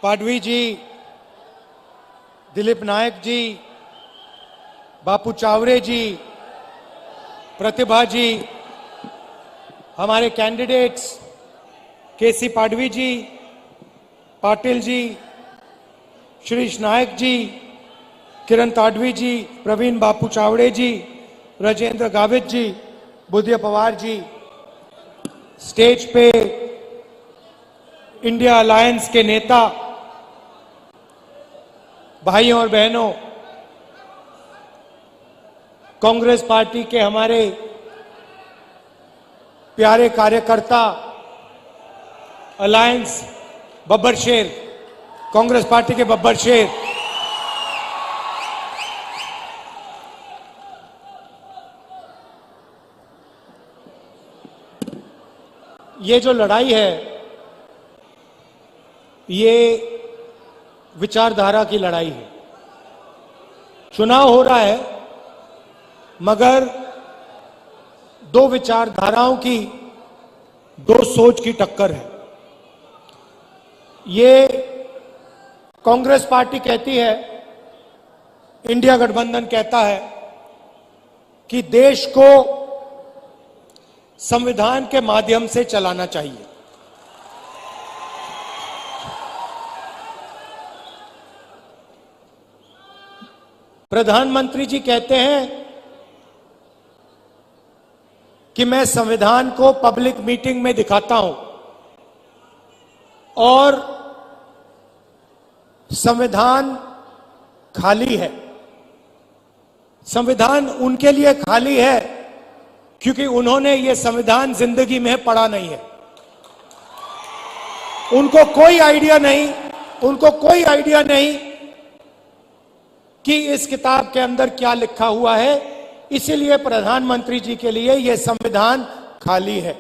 पाडवी जी, दिलीप नायक जी, बापू चावरे जी, प्रतिभा जी, हमारे कैंडिडेट्स केसी पाडवी जी, पाटिल जी, श्रीश नायक जी, किरण ताडवी जी, प्रवीण बापू चावड़े जी, राजेंद्र गावित जी, बुधिया पवार जी, स्टेज पे India alliance के नेता, भाइयों और बहनों, कांग्रेस पार्टी के हमारे प्यारे कार्यकर्ता, अलायंस बब्बर शेर, कांग्रेस पार्टी के बब्बर शेर, ये जो लड़ाई है ये विचारधारा की लड़ाई है। चुनाव हो रहा है मगर दो विचारधाराओं की, दो सोच की टक्कर है। ये कांग्रेस पार्टी कहती है, इंडिया गठबंधन कहता है कि देश को संविधान के माध्यम से चलाना चाहिए। प्रधानमंत्री जी कहते हैं कि मैं संविधान को पब्लिक मीटिंग में दिखाता हूं और संविधान खाली है। संविधान उनके लिए खाली है क्योंकि उन्होंने ये संविधान जिंदगी में पढ़ा नहीं है। उनको कोई आइडिया नहीं कि इस किताब के अंदर क्या लिखा हुआ है। इसीलिए प्रधानमंत्री जी के लिए यह संविधान खाली है।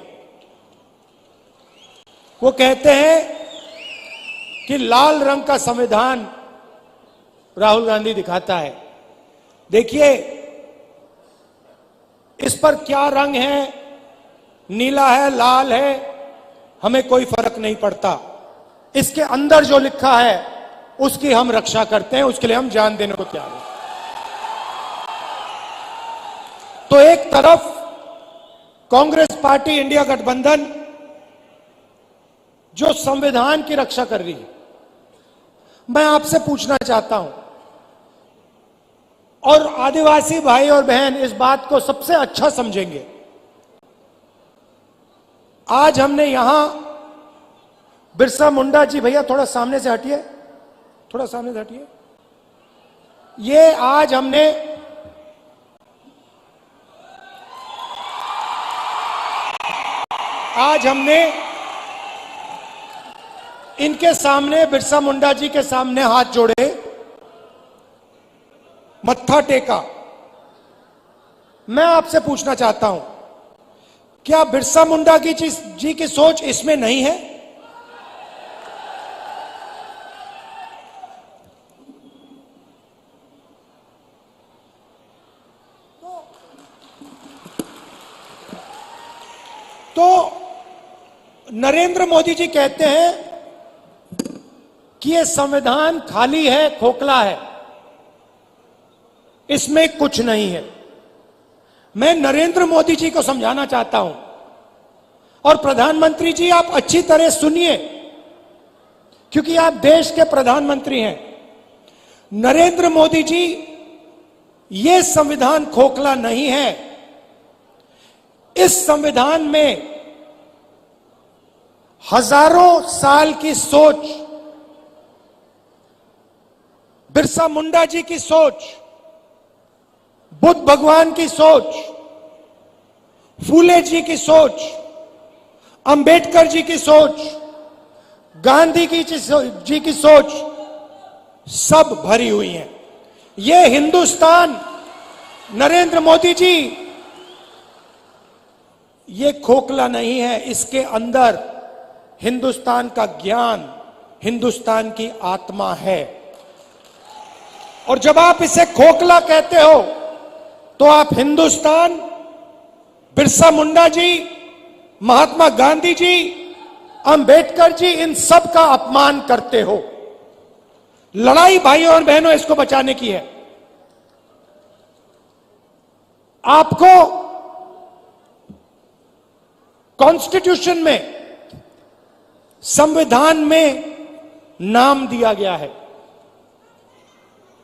वो कहते हैं कि लाल रंग का संविधान राहुल गांधी दिखाता है। देखिए इस पर क्या रंग है, नीला है, लाल है, हमें कोई फर्क नहीं पड़ता। इसके अंदर जो लिखा है उसकी हम रक्षा करते हैं, उसके लिए हम जान देने को तैयार हैं। तो एक तरफ कांग्रेस पार्टी, इंडिया गठबंधन जो संविधान की रक्षा कर रही है, मैं आपसे पूछना चाहता हूं, और आदिवासी भाई और बहन इस बात को सबसे अच्छा समझेंगे। आज हमने यहां बिरसा मुंडा जी, भैया थोड़ा सामने से हटिए, थोड़ा सामने से हटिए। ये आज हमने इनके सामने, बिरसा मुंडा जी के सामने हाथ जोड़े, मत्था टेका। मैं आपसे पूछना चाहता हूं, क्या बिरसा मुंडा जी की सोच इसमें नहीं है? तो नरेंद्र मोदी जी कहते हैं कि यह संविधान खाली है, खोखला है, इसमें कुछ नहीं है। मैं नरेंद्र मोदी जी को समझाना चाहता हूं, और प्रधानमंत्री जी आप अच्छी तरह सुनिए क्योंकि आप देश के प्रधानमंत्री हैं। नरेंद्र मोदी जी, यह संविधान खोखला नहीं है। इस संविधान में हजारों साल की सोच, बिरसा मुंडा जी की सोच, बुद्ध भगवान की सोच, फूले जी की सोच, अंबेडकर जी की सोच, गांधी जी की सोच सब भरी हुई है। ये हिंदुस्तान, नरेंद्र मोदी जी, ये खोखला नहीं है। इसके अंदर हिंदुस्तान का ज्ञान, हिंदुस्तान की आत्मा है। और जब आप इसे खोखला कहते हो तो आप हिंदुस्तान, बिरसा मुंडा जी, महात्मा गांधी जी, अंबेडकर जी, इन सब का अपमान करते हो। लड़ाई भाइयों और बहनों इसको बचाने की है। आपको कॉन्स्टिट्यूशन में, संविधान में नाम दिया गया है।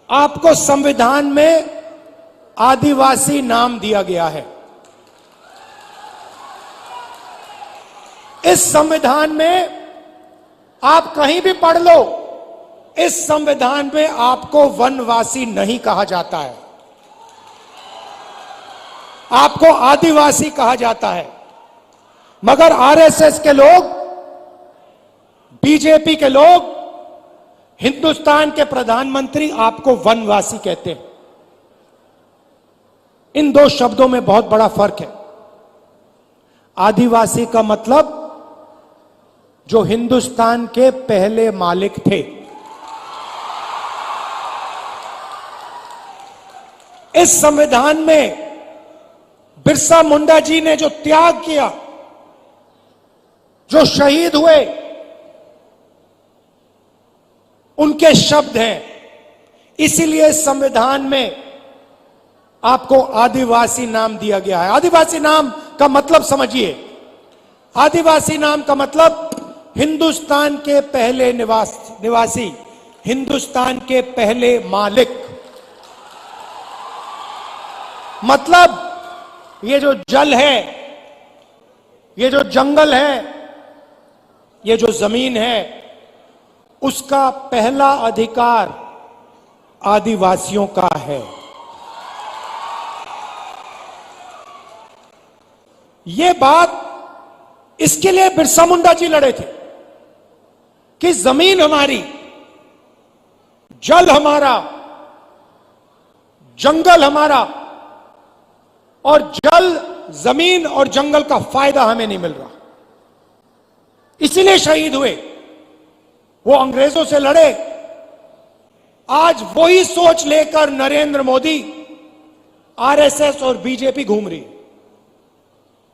आपको संविधान में आदिवासी नाम दिया गया है। इस संविधान में आप कहीं भी पढ़ लो, इस संविधान में आपको वनवासी नहीं कहा जाता है, आपको आदिवासी कहा जाता है। मगर आरएसएस के लोग, बीजेपी के लोग, हिंदुस्तान के प्रधानमंत्री आपको वनवासी कहते हैं। इन दो शब्दों में बहुत बड़ा फर्क है। आदिवासी का मतलब जो हिंदुस्तान के पहले मालिक थे। इस संविधान में बिरसा मुंडा जी ने जो त्याग किया, जो शहीद हुए, उनके शब्द हैं। इसीलिए संविधान में आपको आदिवासी नाम दिया गया है। आदिवासी नाम का मतलब समझिए। आदिवासी नाम का मतलब हिंदुस्तान के पहले निवासी, हिंदुस्तान के पहले मालिक। मतलब ये जो जल है, ये जो जंगल है, ये जो जमीन है, उसका पहला अधिकार आदिवासियों का है। ये बात, इसके लिए बिरसा मुंडा जी लड़े थे कि जमीन हमारी, जल हमारा, जंगल हमारा, और जल, जमीन और जंगल का फायदा हमें नहीं मिल रहा। इसीलिए शहीद हुए। वो अंग्रेजों से लड़े। आज वही सोच लेकर नरेंद्र मोदी, आरएसएस और बीजेपी घूम रही है।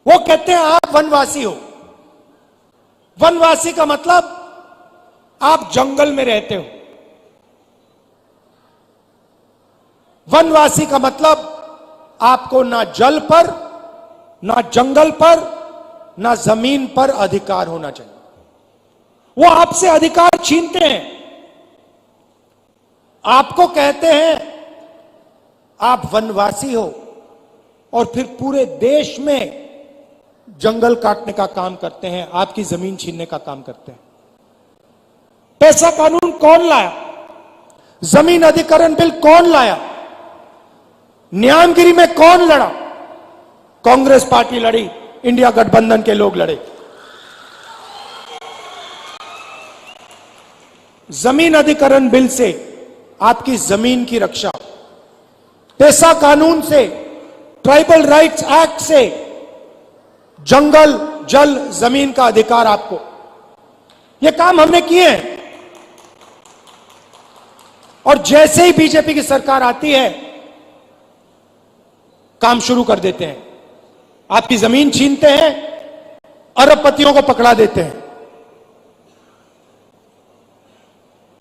वो कहते हैं आप वनवासी हो। वनवासी का मतलब आप जंगल में रहते हो। वनवासी का मतलब आपको ना जल पर, ना जंगल पर, ना जमीन पर अधिकार होना चाहिए। वो आपसे अधिकार छीनते हैं। आपको कहते हैं आप वनवासी हो, और फिर पूरे देश में जंगल काटने का काम करते हैं, आपकी जमीन छीनने का काम करते हैं। पैसा कानून कौन लाया? जमीन अधिकरण बिल कौन लाया? न्यामगिरी में कौन लड़ा? कांग्रेस पार्टी लड़ी, इंडिया गठबंधन के लोग लड़े। जमीन अधिकरण बिल से आपकी जमीन की रक्षा, पैसा कानून से, ट्राइबल राइट्स एक्ट से जंगल, जल, जमीन का अधिकार आपको। यह काम हमने किए हैं। और जैसे ही बीजेपी की सरकार आती है, काम शुरू कर देते हैं। आपकी जमीन छीनते हैं, अरबपतियों को पकड़ा देते हैं,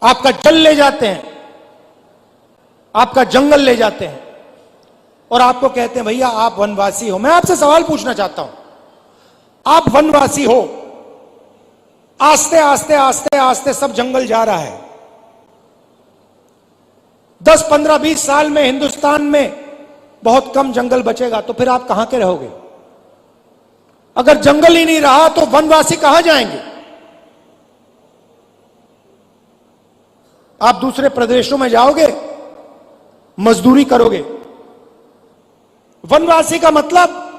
आपका जल ले जाते हैं, आपका जंगल ले जाते हैं, और आपको कहते हैं भैया आप वनवासी हो। मैं आपसे सवाल पूछना चाहता हूं, आप वनवासी हो, आस्ते आस्ते आस्ते आस्ते सब जंगल जा रहा है। 10, 15, 20 साल में हिंदुस्तान में बहुत कम जंगल बचेगा, तो फिर आप कहां के रहोगे? अगर जंगल ही नहीं रहा तो वनवासी कहां जाएंगे? आप दूसरे प्रदेशों में जाओगे, मजदूरी करोगे। वनवासी का मतलब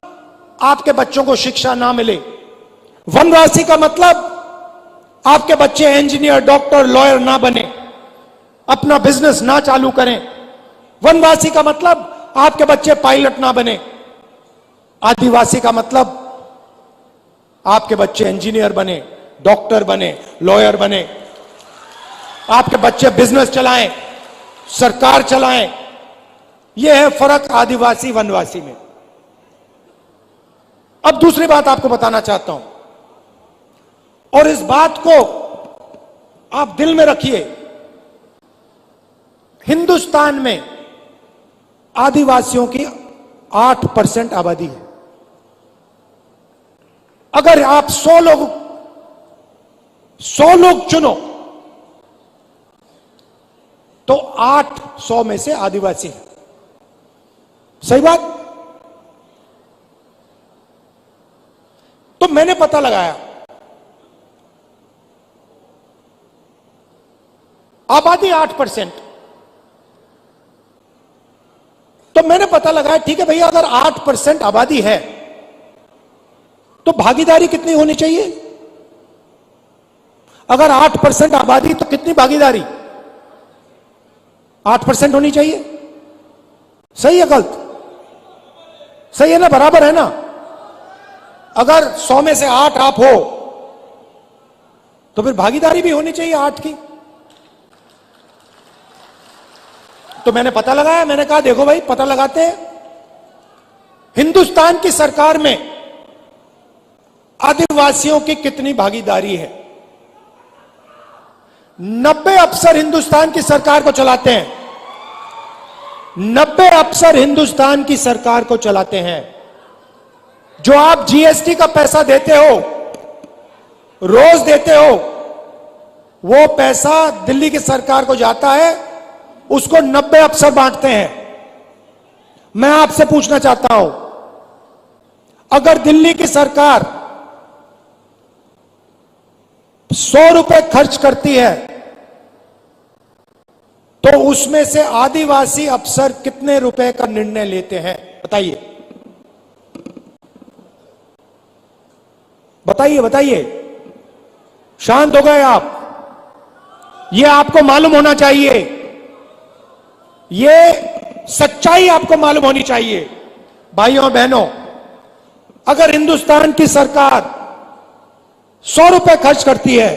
आपके बच्चों को शिक्षा ना मिले। वनवासी का मतलब आपके बच्चे इंजीनियर, डॉक्टर, लॉयर ना बने, अपना बिजनेस ना चालू करें। वनवासी का मतलब आपके बच्चे पायलट ना बने। आदिवासी का मतलब आपके बच्चे इंजीनियर बने, डॉक्टर बने, लॉयर बने, आपके बच्चे बिजनेस चलाएं, सरकार चलाएं। यह है फर्क आदिवासी वनवासी में। अब दूसरी बात आपको बताना चाहता हूं, और इस बात को आप दिल में रखिए। हिंदुस्तान में आदिवासियों की 8% आबादी है। अगर आप 100 लोग चुनो तो 800 में से आदिवासी है। सही बात। तो मैंने पता लगाया, आबादी 8%। तो मैंने पता लगाया, ठीक है भैया, अगर 8% आबादी है तो भागीदारी कितनी होनी चाहिए? अगर 8% आबादी तो कितनी भागीदारी? 8% होनी चाहिए। सही है गलत? सही है ना? बराबर है ना? अगर 100 में से 8 आप हो तो फिर भागीदारी भी होनी चाहिए 8 की। तो मैंने पता लगाया, मैंने कहा देखो भाई, पता लगाते हैं हिंदुस्तान की सरकार में आदिवासियों की कितनी भागीदारी है। 90 अफसर हिंदुस्तान की सरकार को चलाते हैं। 90 अफसर हिंदुस्तान की सरकार को चलाते हैं। जो आप जीएसटी का पैसा देते हो, रोज देते हो, वो पैसा दिल्ली की सरकार को जाता है, उसको 90 अफसर बांटते हैं। मैं आपसे पूछना चाहता हूं, अगर दिल्ली की सरकार 100 रुपए खर्च करती है तो उसमें से आदिवासी अफसर कितने रुपए का निर्णय लेते हैं? बताइए बताइए बताइए। शांत हो गए आप? यह आपको मालूम होना चाहिए, यह सच्चाई आपको मालूम होनी चाहिए। भाइयों बहनों, अगर हिंदुस्तान की सरकार 100 रुपए खर्च करती है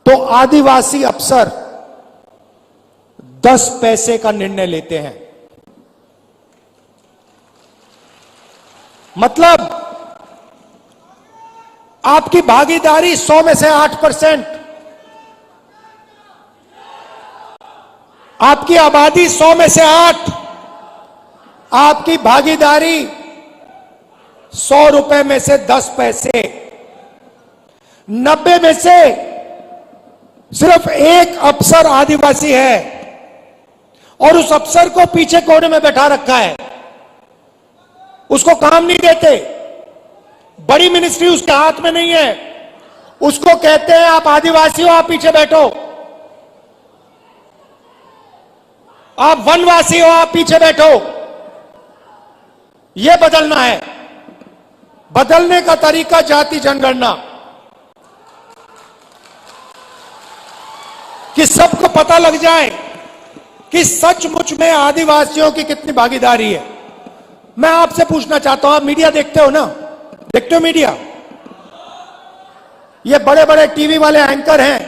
तो आदिवासी अफसर 10 पैसे का निर्णय लेते हैं। मतलब आपकी भागीदारी 100 में से 8%, आपकी आबादी 100 में से 8, आपकी भागीदारी 100 रुपए में से 10 पैसे। 90 में से सिर्फ एक अफसर आदिवासी है और उस अफसर को पीछे कोने में बैठा रखा है, उसको काम नहीं देते। बड़ी मिनिस्ट्री उसके हाथ में नहीं है। उसको कहते हैं आप आदिवासी हो, आप पीछे बैठो। आप वनवासी हो, आप पीछे बैठो। यह बदलना है। बदलने का तरीका जाति जनगणना, कि सबको पता लग जाए कि सचमुच में आदिवासियों की कितनी भागीदारी है। मैं आपसे पूछना चाहता हूं, आप मीडिया देखते हो ना? देखते हो मीडिया? ये बड़े बड़े टीवी वाले एंकर हैं,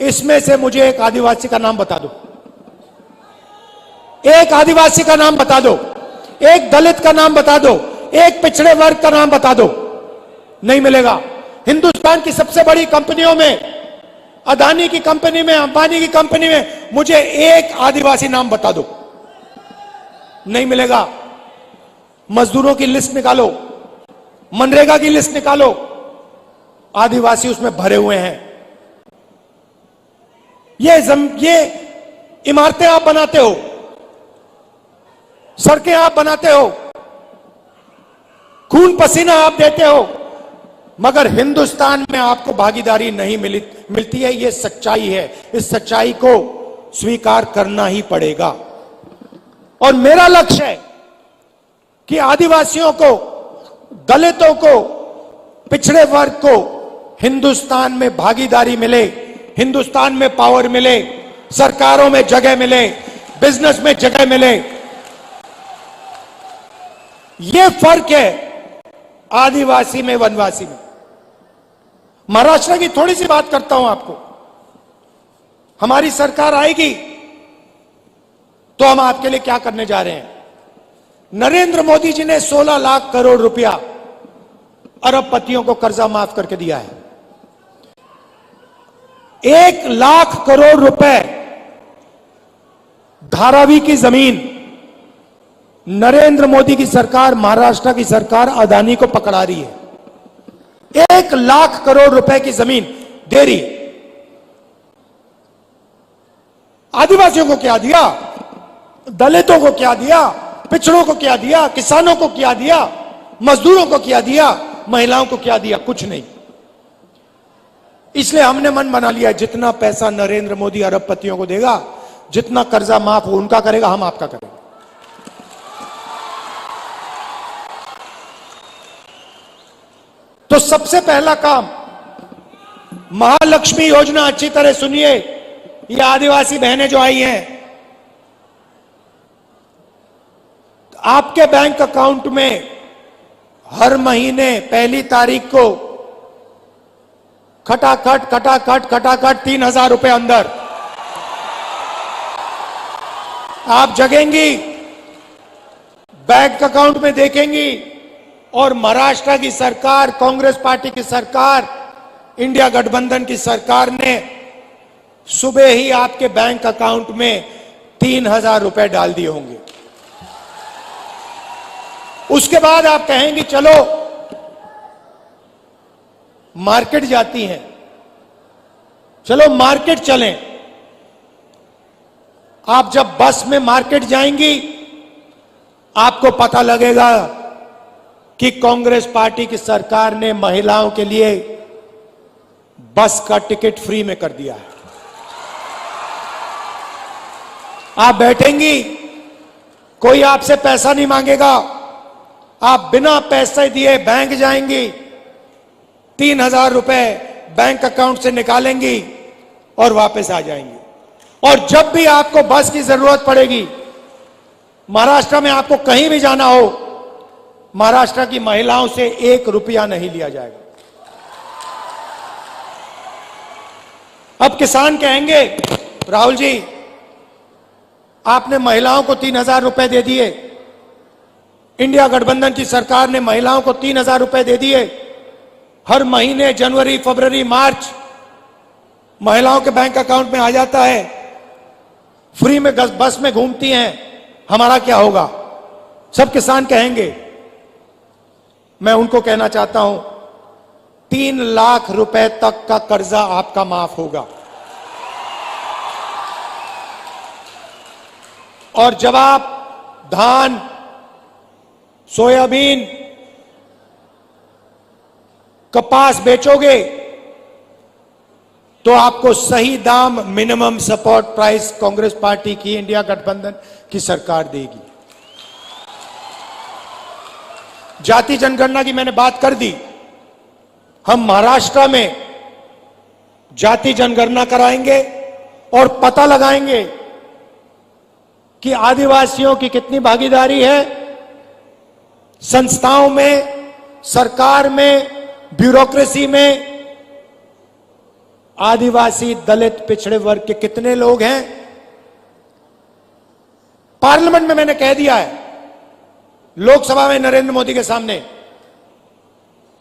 इसमें से मुझे एक आदिवासी का नाम बता दो। एक आदिवासी का नाम बता दो, एक दलित का नाम बता दो, एक पिछड़े वर्ग का नाम बता दो। नहीं मिलेगा। हिंदुस्तान की सबसे बड़ी कंपनियों में, अदानी की कंपनी में, अंबानी की कंपनी में, मुझे एक आदिवासी नाम बता दो। नहीं मिलेगा। मजदूरों की लिस्ट निकालो, मनरेगा की लिस्ट निकालो, आदिवासी उसमें भरे हुए हैं। ये इमारतें आप बनाते हो, सड़कें आप बनाते हो, खून पसीना आप देते हो, मगर हिंदुस्तान में आपको भागीदारी नहीं मिलती है। यह सच्चाई है। इस सच्चाई को स्वीकार करना ही पड़ेगा। और मेरा लक्ष्य है कि आदिवासियों को, दलितों को, पिछड़े वर्ग को हिंदुस्तान में भागीदारी मिले, हिंदुस्तान में पावर मिले, सरकारों में जगह मिले, बिजनेस में जगह मिले। यह फर्क है आदिवासी में, वनवासी में। महाराष्ट्र की थोड़ी सी बात करता हूं आपको। हमारी सरकार आएगी तो हम आपके लिए क्या करने जा रहे हैं। नरेंद्र मोदी जी ने 16 लाख करोड़ रुपया अरबपतियों को कर्जा माफ करके दिया है। 1 लाख करोड़ रुपए धारावी की जमीन नरेंद्र मोदी की सरकार, महाराष्ट्र की सरकार अदानी को पकड़ा रही है। 1 लाख करोड़ रुपए की जमीन दे रही। आदिवासियों को क्या दिया, दलितों को क्या दिया, पिछड़ों को क्या दिया, किसानों को क्या दिया, मजदूरों को क्या दिया, महिलाओं को क्या दिया? कुछ नहीं। इसलिए हमने मन बना लिया, जितना पैसा नरेंद्र मोदी अरबपतियों को देगा, जितना कर्जा माफ हो उनका करेगा, हम आपका करेंगे। तो सबसे पहला काम, महालक्ष्मी योजना, अच्छी तरह सुनिए, ये आदिवासी बहनें जो आई हैं, आपके बैंक अकाउंट में हर महीने 1 तारीख को खटाखट खटाखट खटाखट 3,000 रुपए अंदर आप जगेंगी, बैंक अकाउंट में देखेंगी। और महाराष्ट्र की सरकार, कांग्रेस पार्टी की सरकार, इंडिया गठबंधन की सरकार ने सुबह ही आपके बैंक अकाउंट में 3,000 रुपए डाल दिए होंगे। उसके बाद आप कहेंगे चलो मार्केट जाती हैं, चलो मार्केट चलें। आप जब बस में मार्केट जाएंगी, आपको पता लगेगा कि कांग्रेस पार्टी की सरकार ने महिलाओं के लिए बस का टिकट फ्री में कर दिया है। आप बैठेंगी, कोई आपसे पैसा नहीं मांगेगा, आप बिना पैसे दिए बैंक जाएंगी, 3,000 रुपए बैंक अकाउंट से निकालेंगी और वापस आ जाएंगी। और जब भी आपको बस की जरूरत पड़ेगी, महाराष्ट्र में आपको कहीं भी जाना हो, महाराष्ट्र की महिलाओं से 1 रुपया नहीं लिया जाएगा। अब किसान कहेंगे, राहुल जी आपने महिलाओं को 3,000 रुपए दे दिए, इंडिया गठबंधन की सरकार ने महिलाओं को 3,000 रुपए दे दिए, हर महीने जनवरी, फरवरी, मार्च महिलाओं के बैंक अकाउंट में आ जाता है, फ्री में बस में घूमती हैं, हमारा क्या होगा? सब किसान कहेंगे। मैं उनको कहना चाहता हूं, 3 लाख रुपए तक का कर्जा आपका माफ होगा। और जब आप धान, सोयाबीन, कपास बेचोगे तो आपको सही दाम, minimum support price Congress party की, इंडिया गठबंधन की सरकार देगी। जाति जनगणना की मैंने बात कर दी। हम महाराष्ट्र में जाति जनगणना कराएंगे और पता लगाएंगे कि आदिवासियों की कितनी भागीदारी है संस्थाओं में, सरकार में, ब्यूरोक्रेसी में। आदिवासी, दलित, पिछड़े वर्ग के कितने लोग हैं। पार्लियामेंट में मैंने कह दिया है, लोकसभा में नरेंद्र मोदी के सामने,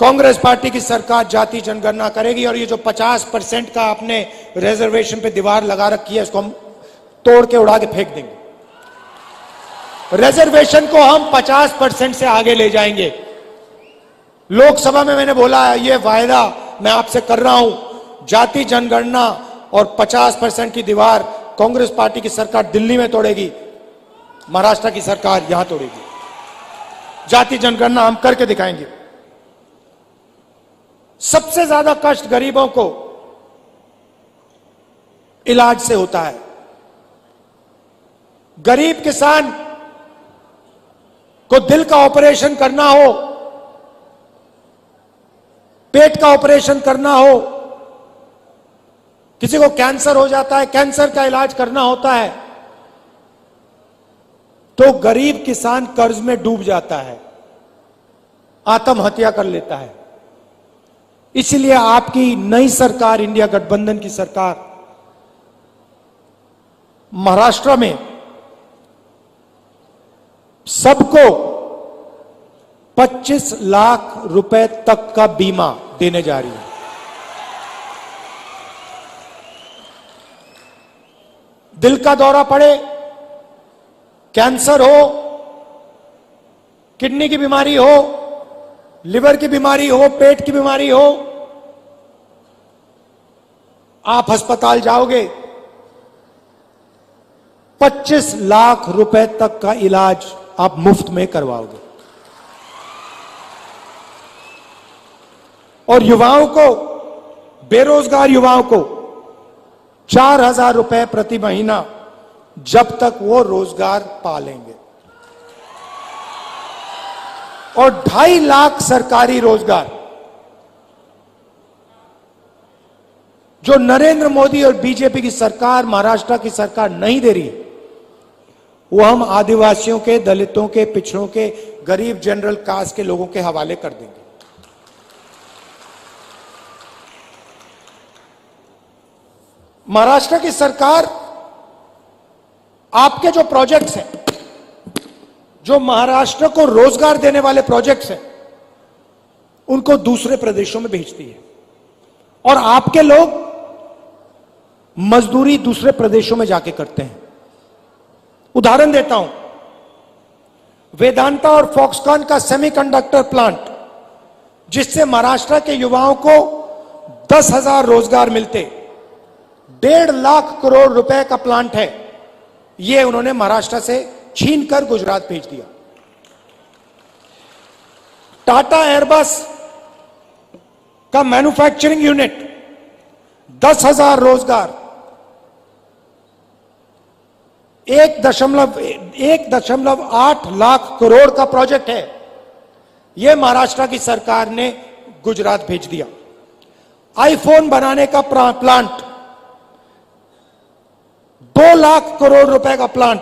कांग्रेस पार्टी की सरकार जाति जनगणना करेगी और ये जो 50% का आपने रिजर्वेशन पे दीवार लगा रखी है, इसको हम तोड़ के उड़ा के फेंक देंगे। रिजर्वेशन को हम 50% से आगे ले जाएंगे। लोकसभा में मैंने बोला है, ये वायदा मैं आपसे कर रहा हूं, जाति जनगणना और 50% की दीवार कांग्रेस पार्टी की सरकार दिल्ली में तोड़ेगी, महाराष्ट्र की सरकार यहां तोड़ेगी। जाति जनगणना हम करके दिखाएंगे। सबसे ज्यादा कष्ट गरीबों को इलाज से होता है। गरीब किसान को दिल का ऑपरेशन करना हो, पेट का ऑपरेशन करना हो, किसी को कैंसर हो जाता है, कैंसर का इलाज करना होता है, तो गरीब किसान कर्ज में डूब जाता है, आत्महत्या कर लेता है। इसलिए आपकी नई सरकार, इंडिया गठबंधन की सरकार, महाराष्ट्र में सबको 25 लाख रुपए तक का बीमा देने जा रही है। दिल का दौरा पड़े, कैंसर हो, किडनी की बीमारी हो, लिवर की बीमारी हो, पेट की बीमारी हो, आप अस्पताल जाओगे 25 लाख रुपए तक का इलाज आप मुफ्त में करवाओगे। और युवाओं को, बेरोजगार युवाओं को 4,000 रुपए प्रति महीना जब तक वो रोजगार पा लेंगे। और 2.5 लाख सरकारी रोजगार जो नरेंद्र मोदी और बीजेपी की सरकार, महाराष्ट्र की सरकार नहीं दे रही, वो हम आदिवासियों के, दलितों के, पिछड़ों के, गरीब जनरल कास्ट के लोगों के हवाले कर देंगे। महाराष्ट्र की सरकार आपके जो प्रोजेक्ट्स हैं, जो महाराष्ट्र को रोजगार देने वाले प्रोजेक्ट्स हैं, उनको दूसरे प्रदेशों में भेजती है और आपके लोग मजदूरी दूसरे प्रदेशों में जाके करते हैं। उदाहरण देता हूं, वेदांता और फॉक्सकॉन का सेमीकंडक्टर प्लांट, जिससे महाराष्ट्र के युवाओं को 10,000 रोजगार मिलते, 1.5 लाख करोड़ रुपए का प्लांट है, यह उन्होंने महाराष्ट्र से छीनकर गुजरात भेज दिया। टाटा एयरबस का मैन्युफैक्चरिंग यूनिट, 10,000 रोजगार, 1.8 लाख करोड़ का प्रोजेक्ट है, यह महाराष्ट्र की सरकार ने गुजरात भेज दिया। आईफोन बनाने का प्लांट, 2 लाख करोड़ रुपए का प्लांट,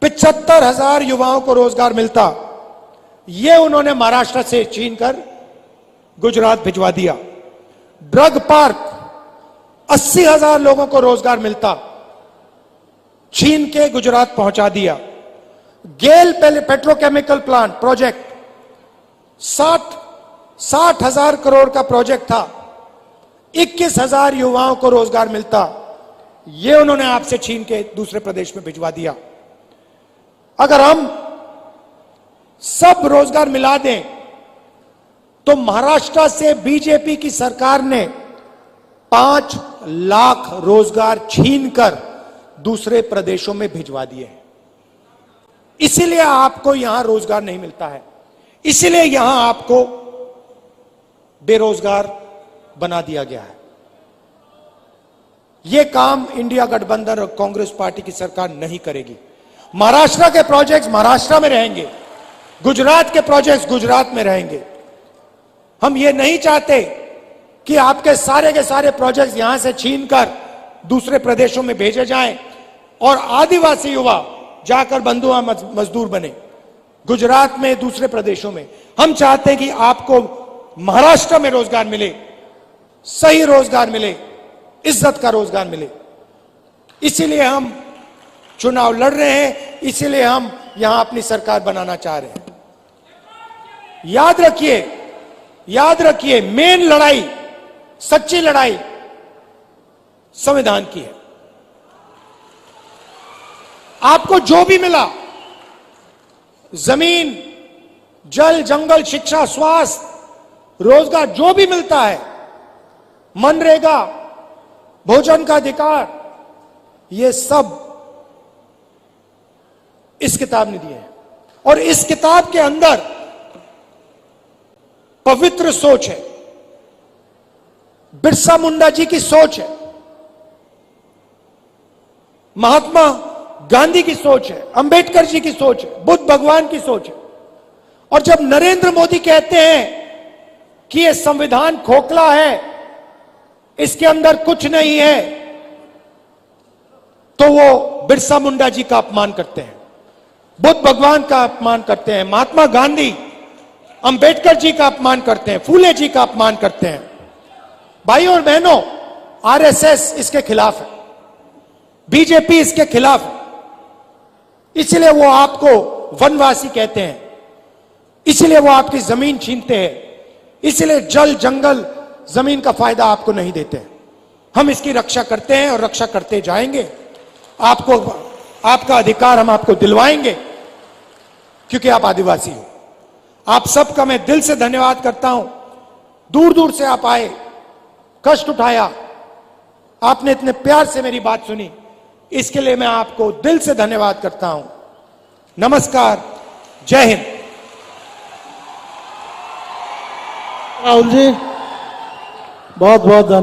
75,000 युवाओं को रोजगार मिलता, यह उन्होंने महाराष्ट्र से छीनकर गुजरात भिजवा दिया। ड्रग पार्क, 80,000 लोगों को रोजगार मिलता, छीन के गुजरात पहुंचा दिया। गेल पेट्रोकेमिकल प्लांट प्रोजेक्ट, 60,000 करोड़ का प्रोजेक्ट था, 21,000 युवाओं को रोजगार मिलता, यह उन्होंने आपसे छीन के दूसरे प्रदेश में भिजवा दिया। अगर हम सब रोजगार मिला दें तो महाराष्ट्र से बीजेपी की सरकार ने 5 लाख रोजगार छीनकर दूसरे प्रदेशों में भिजवा दिए हैं। इसीलिए आपको यहां रोजगार नहीं मिलता है, इसीलिए यहां आपको बेरोजगार बना दिया गया है। यह काम इंडिया गठबंधन और कांग्रेस पार्टी की सरकार नहीं करेगी। महाराष्ट्र के प्रोजेक्ट्स महाराष्ट्र में रहेंगे, गुजरात के प्रोजेक्ट्स गुजरात में रहेंगे। हम ये नहीं चाहते कि आपके सारे के सारे प्रोजेक्ट्स यहां से छीनकर दूसरे प्रदेशों में भेजे जाएं और आदिवासी युवा जाकर बंधुआ मजदूर बने गुजरात में, दूसरे प्रदेशों में। हम चाहते हैं कि आपको महाराष्ट्र में रोजगार मिले, सही रोजगार मिले, इज्जत का रोजगार मिले। इसीलिए हम चुनाव लड़ रहे हैं, इसीलिए हम यहां अपनी सरकार बनाना चाह रहे हैं। याद रखिए, मेन लड़ाई, सच्ची लड़ाई संविधान की है। आपको जो भी मिला, जमीन, जल, जंगल, शिक्षा, स्वास्थ्य, रोजगार, जो भी मिलता है, मनरेगा, भोजन का अधिकार, ये सब इस किताब ने दिए हैं। और इस किताब के अंदर पवित्र सोच है, बिरसा मुंडा जी की सोच है, महात्मा गांधी की सोच है, अंबेडकर जी की सोच है, बुद्ध भगवान की सोच है। और जब नरेंद्र मोदी कहते हैं कि यह संविधान खोखला है, इसके अंदर कुछ नहीं है, तो वो बिरसा मुंडा जी का अपमान करते हैं, बुद्ध भगवान का अपमान करते हैं, महात्मा गांधी, अंबेडकर जी का अपमान करते हैं, फूले जी का अपमान करते हैं। भाइयों और बहनों, आरएसएस इसके खिलाफ है, बीजेपी इसके खिलाफ है। इसलिए वो आपको वनवासी कहते हैं, इसलिए वो आपकी जमीन छीनते हैं, इसलिए जल, जंगल, जमीन का फायदा आपको नहीं देते। हम इसकी रक्षा करते हैं और रक्षा करते जाएंगे। आपको आपका अधिकार हम आपको दिलवाएंगे, क्योंकि आप आदिवासी हो। आप सबका मैं दिल से धन्यवाद करता हूं। दूर दूर से आप आए, कष्ट उठाया, आपने इतने प्यार से मेरी बात सुनी, इसके लिए मैं आपको दिल से धन्यवाद करता हूं। नमस्कार, जय हिंद। राहुल जी, बहुत बहुत धन्यवाद।